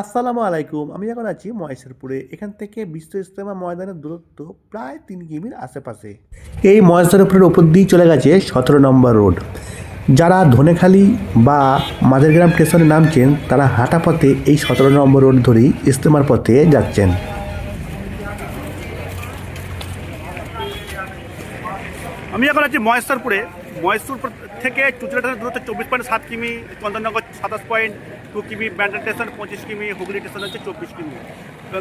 আসসালামু আলাইকুম। আমি এখন আছি মহেশপুরে। এখান থেকে বিশ্ব ইজতেমা ময়দানের দূরত্ব প্রায় ৩ কিমির আশেপাশে। এই মহেশপুরের ওপর দিয়ে চলে গেছে ১৭ নম্বর রোড। যারা ধনেখালি বা মাঝেরগ্রাম স্টেশনে নামছেন তারা হাঁটা পথে এই ১৭ নম্বর রোড ধরেই ইজতেমার পথে যাচ্ছেন। আমি এখন আছি মহেশপুরে। মহেশপুর থেকে চুচড়াটার দূরত্ব ২৪.৭ কিমি, চন্দননগর ২৭.২ কিমি, ব্যান্ডেল স্টেশন ২৫ কিমি, হুগলি স্টেশন হচ্ছে ২৪ কিমি,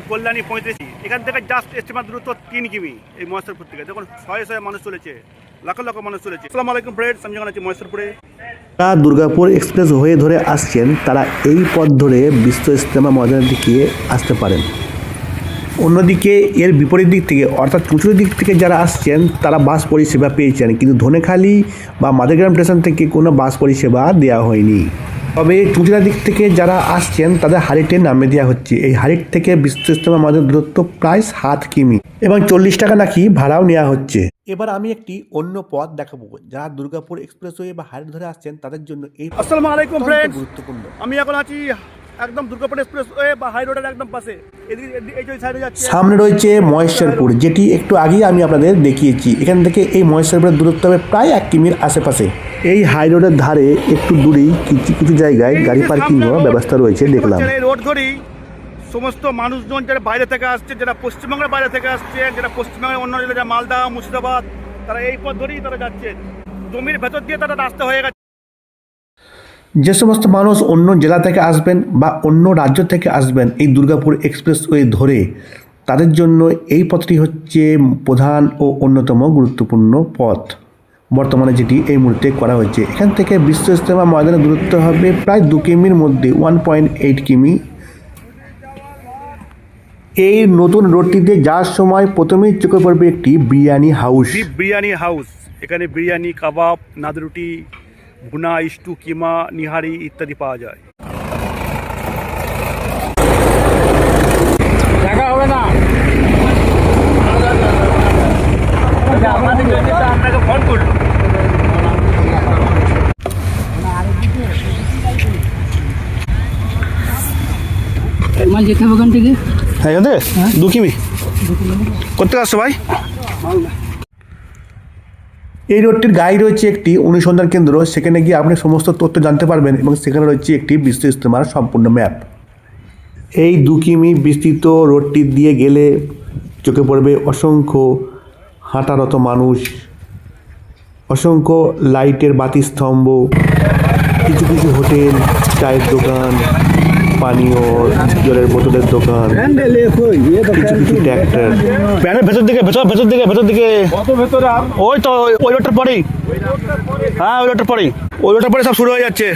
কল্যাণী ৩৫। এখান থেকে জাস্ট এস্টিমেট দূরত্ব ৩ কিমি এই মহেশপুর থেকে। দেখুন শয়ে শয়ে মানুষ চলেছে, লাখ লাখ মানুষ চলেছে। আসসালামু আলাইকুম ফ্রেন্ডস, আমি যখন আছি মহেশপুরে। যারা দুর্গাপুর এক্সপ্রেস হয়ে ধরে আসছেন তারা এই পথ ধরে বিশ্ব ইজতেমা ময়দানের দিকে আসতে পারেন। অন্যদিকে এর বিপরীত দিক থেকে অর্থাৎ চুঁচুড়ির দিক থেকে যারা আসছেন তারা বাস পরিষেবা পেয়েছেন, কিন্তু ধনেখালি বা মাঝেরগ্রাম স্টেশন থেকে কোনো বাস পরিষেবা দেওয়া হয়নি। তবে চুঁচুড়ার দিক থেকে যারা আসছেন তাদের হারিটে নামিয়ে দেওয়া হচ্ছে। এই হারিট থেকে বিশ্ব ইজতেমা ময়দানের দূরত্ব প্রায় ৭ কিমি এবং ৪০ টাকা নাকি ভাড়াও নেওয়া হচ্ছে। এবার আমি একটি অন্য পথ দেখাবো। যারা দুর্গাপুর এক্সপ্রেসওয়ে বা হারিট ধরে আসছেন তাদের জন্য এই আসসালামু আলাইকুম ফ্রেন্ডস, গুরুত্বপূর্ণ। আমি এখন আছি একদম দুর্গাপুর এক্সপ্রেসওয়ে বা হাই রোডের একদম পাশে। এদিকে এই যে সাইডে যাচ্ছে, সামনে রয়েছে মহেশপুর, যেটি একটু আগেই আমি আপনাদের দেখিয়েছি। এখান থেকে এই মহেশপুরের দূরত্ব হবে প্রায় ১ কিমির আশেপাশে। এই হাই রোডের ধারে একটু দূরেই কিছু কিছু জায়গায় গাড়ি পার্কিংয়ের ব্যবস্থা রয়েছে দেখলাম। এই রোড ধরেই সমস্ত মানুষজন যারা বাইরে থেকে আসছে, যারা পশ্চিমবঙ্গের বাইরে থেকে আসছে, যারা পশ্চিমবঙ্গের অন্য জেলা মালদা, মুর্শিদাবাদ, তারা এই পথ ধরেই তারা যাচ্ছে। জমির ভেতর দিয়ে তারা রাস্তা হয়ে গেছে। যে সমস্ত মানুষ অন্য জেলা থেকে আসবেন বা অন্য রাজ্য থেকে আসবেন এই দুর্গাপুর এক্সপ্রেসওয়ে ধরে, তাদের জন্য এই পথটি হচ্ছে প্রধান ও অন্যতম গুরুত্বপূর্ণ পথ বর্তমানে, যেটি এই মুহূর্তে করা হয়েছে। এখান থেকে বিশ্ব ইজতেমা ময়দানের দূরত্ব হবে প্রায় ২ কিমির মধ্যে, 1.8 কিমি। এই নতুন রোডটিতে যাওয়ার সময় প্রথমেই চোখে পড়বে একটি বিরিয়ানি হাউস। বিরিয়ানি হাউস, এখানে বিরিয়ানি, কাবাব, নাদরুটি, ভুনা, স্টু, কিমা, নিহারি ইত্যাদি পাওয়া যায়। দেখা হবে না, আপনাকে ফোন করলো। মাল যেতে হবে ওখান থেকে। হ্যাঁ, 2 কিমি করতে আসছো ভাই? এই রোডটির গায়ে রয়েছে একটি অনুসন্ধান কেন্দ্র, সেখানে গিয়ে আপনি সমস্ত তথ্য জানতে পারবেন এবং সেখানে রয়েছে একটি বিশ্ব ইজতেমার সম্পূর্ণ ম্যাপ। এই 2 কিমি বিস্তৃত রোডটি দিয়ে গেলে চোখে পড়বে অসংখ্য হাঁটারত মানুষ, অসংখ্য লাইটের বাতিস্তম্ভ, কিছু কিছু হোটেল, চায়ের দোকান, পানীয় জলের বোতলের দোকান, কিছু কিছু ট্র্যাক্টর। ভেতর দিকে ওই তো ওই রোডটার পরেই, হ্যাঁ ওই রোডটার পরেই সব শুরু হয়ে যাচ্ছে।